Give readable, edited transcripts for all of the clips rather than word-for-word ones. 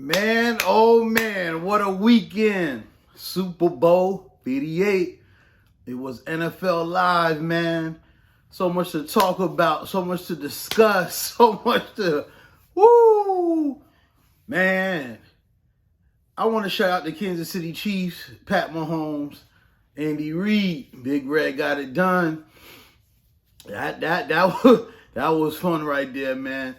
Man, oh man, what a weekend. Super Bowl 58. It was NFL Live, man. So much to talk about, so much to discuss, so much to, woo! Man, I want to shout out the Kansas City Chiefs, Pat Mahomes, Andy Reid. Big Red got it done. That was fun right there, man.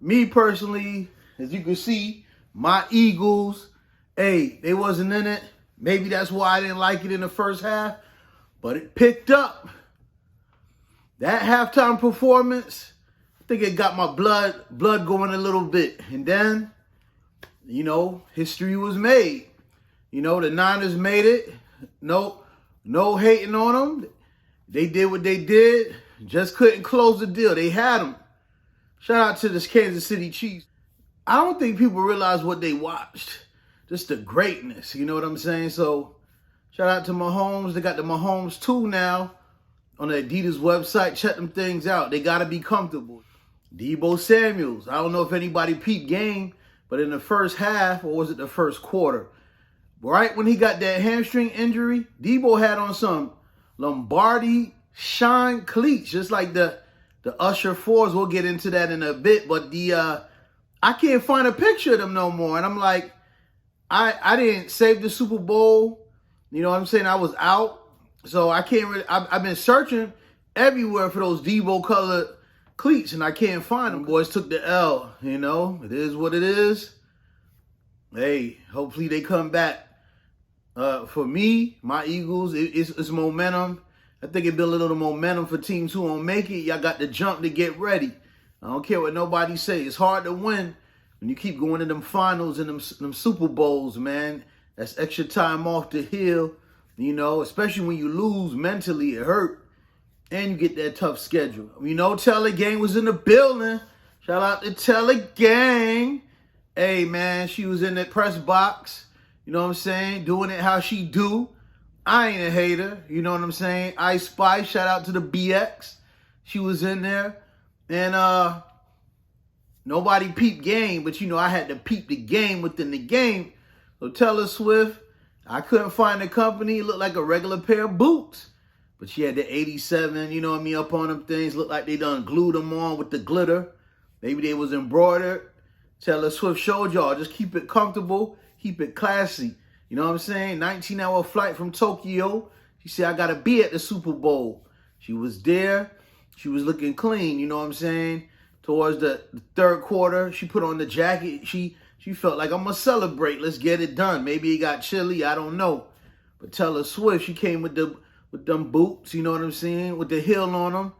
Me personally, as you can see, my Eagles, hey, they wasn't in it. Maybe that's why I didn't like it in the first half, but it picked up. That halftime performance, I think it got my blood going a little bit. And then, history was made. The Niners made it. No hating on them. They did what they did. Just couldn't close the deal. They had them. Shout out to this Kansas City Chiefs. I don't think people realize what they watched. Just the greatness, you know what I'm saying? So, shout out to Mahomes. They got the Mahomes 2 now on the Adidas website. Check them things out. They got to be comfortable. Deebo Samuels. I don't know if anybody peeped game, but in the first half, or was it the first quarter, right when he got that hamstring injury, Deebo had on some Lombardi shine cleats, just like the Usher 4s. We'll get into that in a bit, but I can't find a picture of them no more. And I'm like, I didn't save the Super Bowl. You know what I'm saying? I was out. So I can't really, I've been searching everywhere for those Deebo colored cleats and I can't find them. Boys took the L, It is what it is. Hey, hopefully they come back. For me, my Eagles, it's momentum. I think it built a little momentum for teams who won't make it. Y'all got the jump to get ready. I don't care what nobody say. It's hard to win when you keep going to them finals and them Super Bowls, man. That's extra time off the hill, especially when you lose mentally. It hurt. And you get that tough schedule. Teller Gang was in the building. Shout out to Teller Gang. Hey, man, she was in that press box. You know what I'm saying? Doing it how she do. I ain't a hater. You know what I'm saying? Ice Spice, shout out to the BX. She was in there. And nobody peeped game, but I had to peep the game within the game. So Taylor Swift, I couldn't find the company. It looked like a regular pair of boots. But she had the 87, up on them things. Looked like they done glued them on with the glitter. Maybe they was embroidered. Taylor Swift showed y'all, just keep it comfortable, keep it classy. You know what I'm saying? 19-hour flight from Tokyo. She said, I got to be at the Super Bowl. She was there. She was looking clean, you know what I'm saying? Towards the third quarter, she put on the jacket. She felt like, I'm going to celebrate. Let's get it done. Maybe it got chilly. I don't know. But Taylor Swift, she came with them boots, you know what I'm saying? With the heel on them.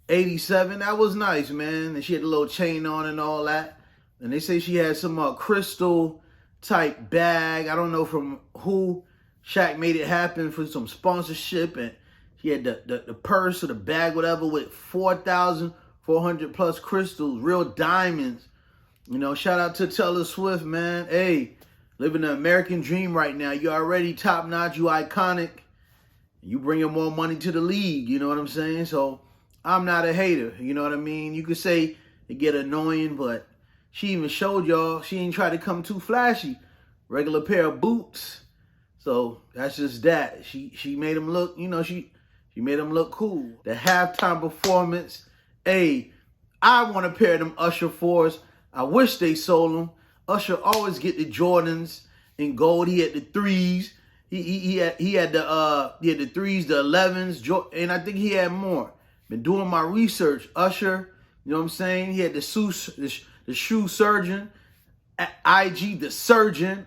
87, that was nice, man. And she had a little chain on and all that. And they say she had some crystal type bag. I don't know from who. Shaq made it happen for some sponsorship, and he had the purse or the bag, whatever, with 4,400 plus crystals, real diamonds. Shout out to Taylor Swift, man. Hey, living the American dream right now. You already top notch, you iconic. You bringing more money to the league, you know what I'm saying? So I'm not a hater, you know what I mean? You could say it get annoying, but she even showed y'all she ain't try to come too flashy. Regular pair of boots. So that's just that. She made him look, she made him look cool. The halftime performance. Hey, I want a pair of them Usher 4s. I wish they sold them. Usher always get the Jordans in gold. He had the 3s. He had the 3s, the 11s, and I think he had more. Been doing my research. Usher, you know what I'm saying? He had the shoe surgeon, at IG, the surgeon,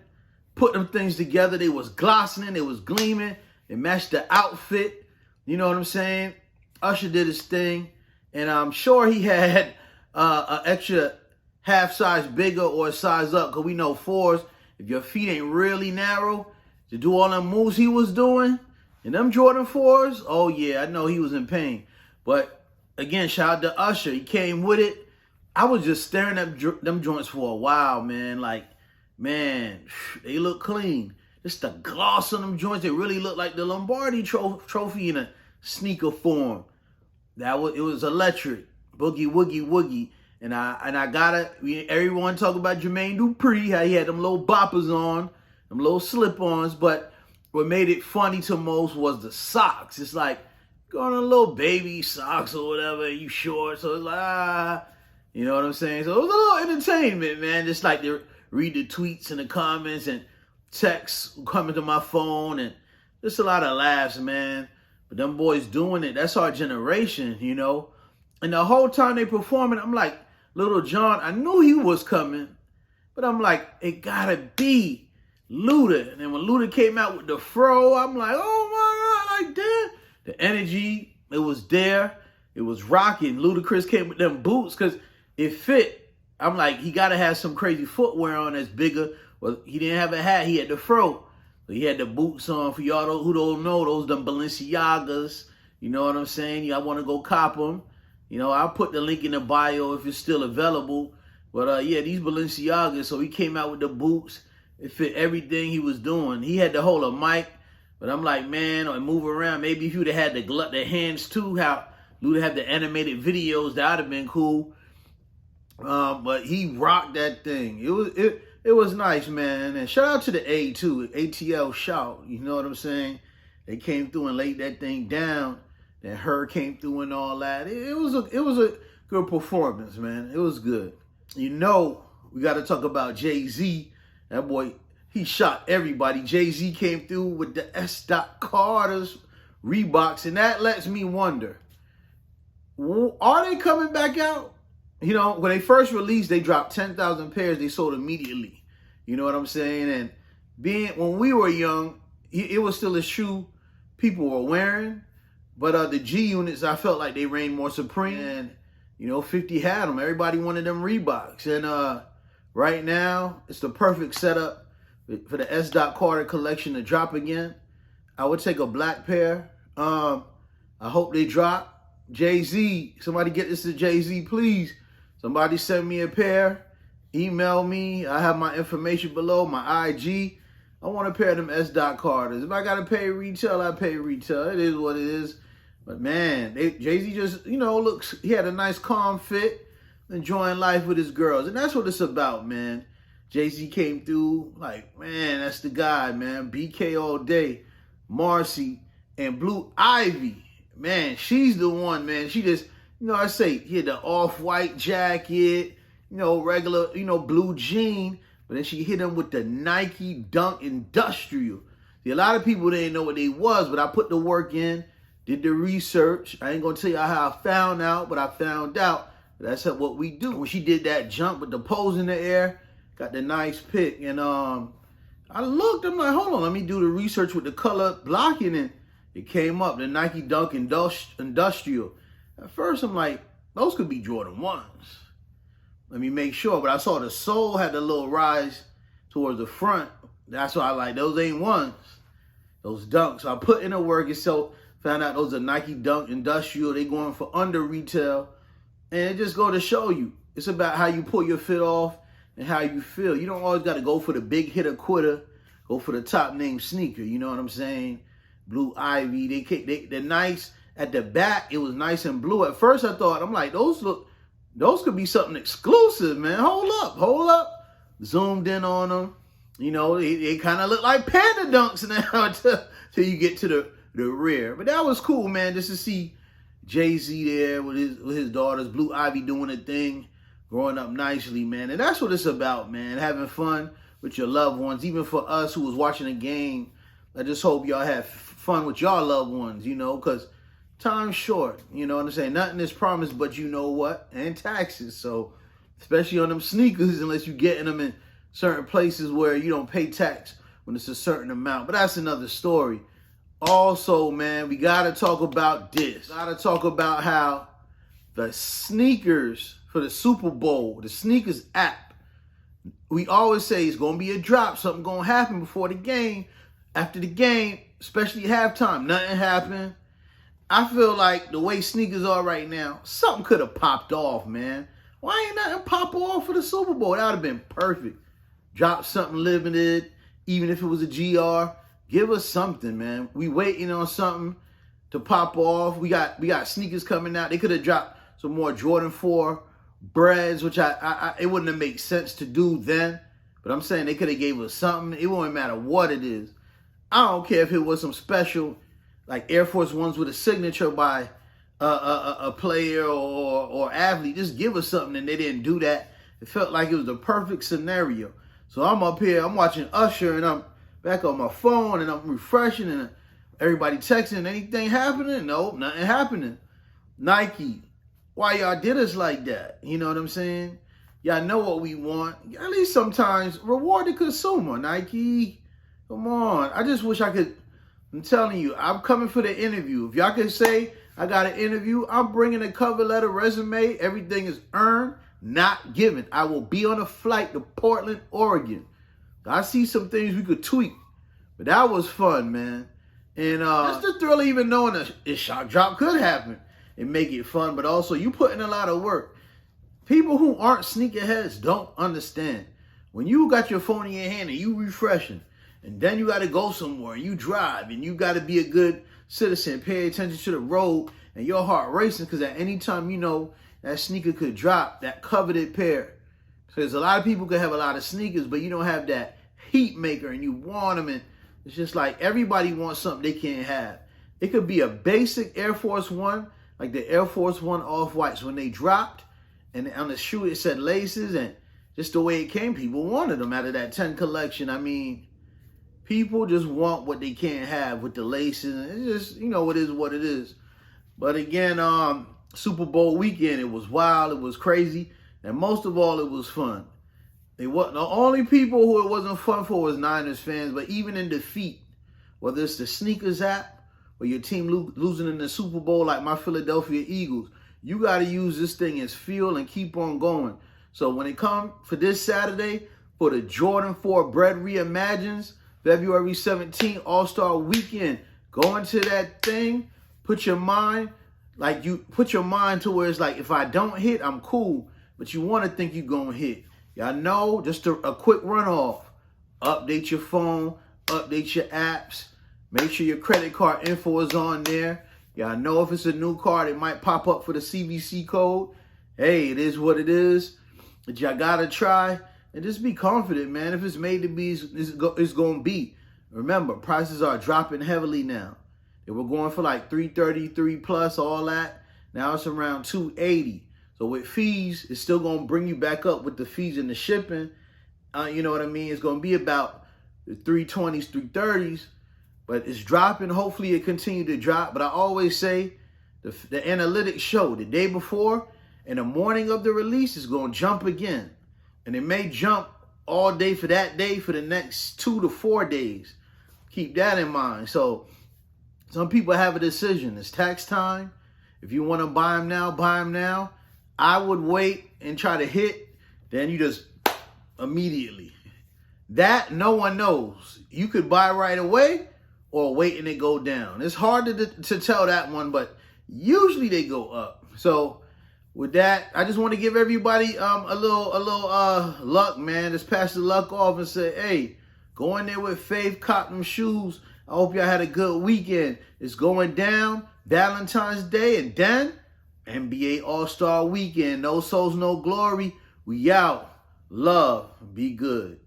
put them things together. They was glossing, they was gleaming. It matched the outfit. You know what I'm saying? Usher did his thing, and I'm sure he had an extra half size bigger or a size up, because we know 4s, if your feet ain't really narrow, to do all them moves he was doing, and them Jordan 4s, oh yeah, I know he was in pain. But again, shout out to Usher. He came with it. I was just staring at them joints for a while, man. Like, man, they look clean. Just the gloss on them joints, they really look like the Lombardi trophy in a sneaker form. It was electric. Boogie, woogie, woogie. And I gotta, everyone talk about Jermaine Dupri, how he had them little boppers on, them little slip-ons, but what made it funny to most was the socks. It's like, going on little baby socks or whatever, you short, so it's like, you know what I'm saying? So it was a little entertainment, man. Just like to read the tweets and the comments and texts coming to my phone, and just a lot of laughs, man. But them boys doing it, that's our generation, you know? And the whole time they performing, I'm like, Little John, I knew he was coming, but I'm like, it gotta be Luda. And then when Luda came out with the fro, I'm like, oh my God, like that. The energy, it was there. It was rocking. Ludacris came with them boots because it fit. I'm like, he gotta have some crazy footwear on that's bigger. Well, he didn't have a hat, he had the fro. So he had the boots on. For y'all who don't know, those them Balenciagas. You know what I'm saying? Y'all want to go cop them. You know, I'll put the link in the bio if it's still available. But yeah, these Balenciagas. So he came out with the boots. It fit everything he was doing. He had to hold a mic. But I'm like, man, or move around. Maybe if you'd have had the hands too, how Luda had the animated videos, that would have been cool. But he rocked that thing. It was nice, man. And shout out to the A too, ATL shout. You know what I'm saying? They came through and laid that thing down. Then Her came through and all that. It was a good performance, man. It was good. You know, we got to talk about Jay-Z. That boy, he shot everybody. Jay-Z came through with the S. Carter's Reeboks, and that lets me wonder, are they coming back out? You know, when they first released, they dropped 10,000 pairs. They sold immediately. You know what I'm saying? And when we were young, it was still a shoe people were wearing. But the G units, I felt like they reigned more supreme. And, you know, 50 had them. Everybody wanted them Reeboks. And right now, it's the perfect setup for the S. Carter collection to drop again. I would take a black pair. I hope they drop. Jay-Z, somebody get this to Jay-Z, please. Somebody send me a pair. Email me. I have my information below, my IG. I want a pair of them S. Carters. If I got to pay retail, I pay retail. It is what it is. But man, Jay-Z just, you know, he had a nice calm fit, enjoying life with his girls. And that's what it's about, man. Jay-Z came through like, man, that's the guy, man. BK all day. Marcy and Blue Ivy. Man, she's the one, man. She just, you know, I say, he had the off-white jacket, you know, regular, you know, blue jean. But then she hit him with the Nike Dunk Industrial. See, a lot of people didn't know what they was, but I put the work in, did the research. I ain't going to tell you how I found out, but I found out. That's what we do. When she did that jump with the pose in the air, got the nice pick. And I looked, I'm like, hold on, let me do the research with the color blocking, and it came up, the Nike Dunk Industrial. At first, I'm like, those could be Jordan 1s. Let me make sure. But I saw the sole had a little rise towards the front. That's why I like, those ain't 1s. Those Dunks. So I put in the work and so found out those are Nike Dunk Industrial. They going for under retail. And it just go to show you. It's about how you pull your fit off and how you feel. You don't always got to go for the big hitter quitter. Go for the top name sneaker. You know what I'm saying? Blue Ivy. They're nice. At the back, it was nice and blue. At first, I thought, I'm like, those could be something exclusive, man. Hold up. Zoomed in on them. You know, they kind of look like Panda Dunks now till you get to the rear. But that was cool, man, just to see Jay-Z there with his daughters, Blue Ivy doing a thing, growing up nicely, man. And that's what it's about, man, having fun with your loved ones. Even for us who was watching the game, I just hope y'all have fun with y'all loved ones, you know, because time's short, you know what I'm saying? Nothing is promised but you know what, and taxes. So, especially on them sneakers, unless you're getting them in certain places where you don't pay tax when it's a certain amount. But that's another story. Also, man, we got to talk about this. Got to talk about how the sneakers for the Super Bowl, the sneakers app, we always say it's going to be a drop. Something going to happen before the game. After the game, especially halftime, nothing happened. I feel like the way sneakers are right now, something could have popped off, man. Why ain't nothing pop off for the Super Bowl? That would have been perfect. Drop something limited, even if it was a GR. Give us something, man. We waiting on something to pop off. We got sneakers coming out. They could have dropped some more Jordan 4 breads, which it wouldn't have made sense to do then. But I'm saying they could have gave us something. It won't matter what it is. I don't care if it was some special, like Air Force Ones with a signature by a player or athlete. Just give us something, and they didn't do that. It felt like it was the perfect scenario. So I'm up here, I'm watching Usher, and I'm back on my phone, and I'm refreshing, and everybody texting. Anything happening? No, nothing happening. Nike, why y'all did us like that? You know what I'm saying? Y'all know what we want. At least sometimes reward the consumer, Nike. Come on. I just wish I could. I'm telling you, I'm coming for the interview. If y'all can say I got an interview, I'm bringing a cover letter, resume. Everything is earned, not given. I will be on a flight to Portland, Oregon. I see some things we could tweak. But that was fun, man. And just the thrill of even knowing a shot drop could happen and make it fun. But also, you put in a lot of work. People who aren't sneakerheads don't understand. When you got your phone in your hand and you refreshing, and then you got to go somewhere, and you drive, and you got to be a good citizen, pay attention to the road, and your heart racing, because at any time you know that sneaker could drop, that coveted pair. Because a lot of people could have a lot of sneakers, but you don't have that heat maker, and you want them, and it's just like everybody wants something they can't have. It could be a basic Air Force One, like the Air Force One Off-Whites. When they dropped, and on the shoe it said laces, and just the way it came, people wanted them out of that 10 collection. I mean, people just want what they can't have with the laces. It's just, you know, it is what it is. But again, Super Bowl weekend, it was wild, it was crazy, and most of all, it was fun. They wasn't the only people who it wasn't fun for was Niners fans, but even in defeat, whether it's the sneakers app or your team losing in the Super Bowl like my Philadelphia Eagles, you got to use this thing as fuel and keep on going. So when it comes for this Saturday, for the Jordan 4 Bread Reimagines, February 17th, All-Star Weekend, go into that thing, put your mind to where it's like, if I don't hit, I'm cool. But you want to think you're going to hit. Y'all know, just a quick runoff. Update your phone, update your apps. Make sure your credit card info is on there. Y'all know if it's a new card, it might pop up for the CVC code. Hey, it is what it is. But y'all got to try. And just be confident, man. If it's made to be, it's going to be. Remember, prices are dropping heavily now. They were going for like $333 plus, all that. Now it's around $280. So with fees, it's still going to bring you back up with the fees and the shipping. You know what I mean? It's going to be about the 320s, 330s. But it's dropping. Hopefully it continue to drop. But I always say the analytics show the day before and the morning of the release is going to jump again. And it may jump all day for that day for the next 2 to 4 days. Keep that in mind. So some people have a decision. It's tax time. If you want to buy them now, buy them now. I would wait and try to hit. Then you just immediately. That no one knows. You could buy right away or wait and it go down. It's hard to tell that one, but usually they go up. So with that, I just want to give everybody a little luck, man. Just pass the luck off and say, hey, go in there with faith, cop them shoes. I hope y'all had a good weekend. It's going down Valentine's Day, and then NBA All-Star Weekend. No souls, no glory. We out. Love. Be good.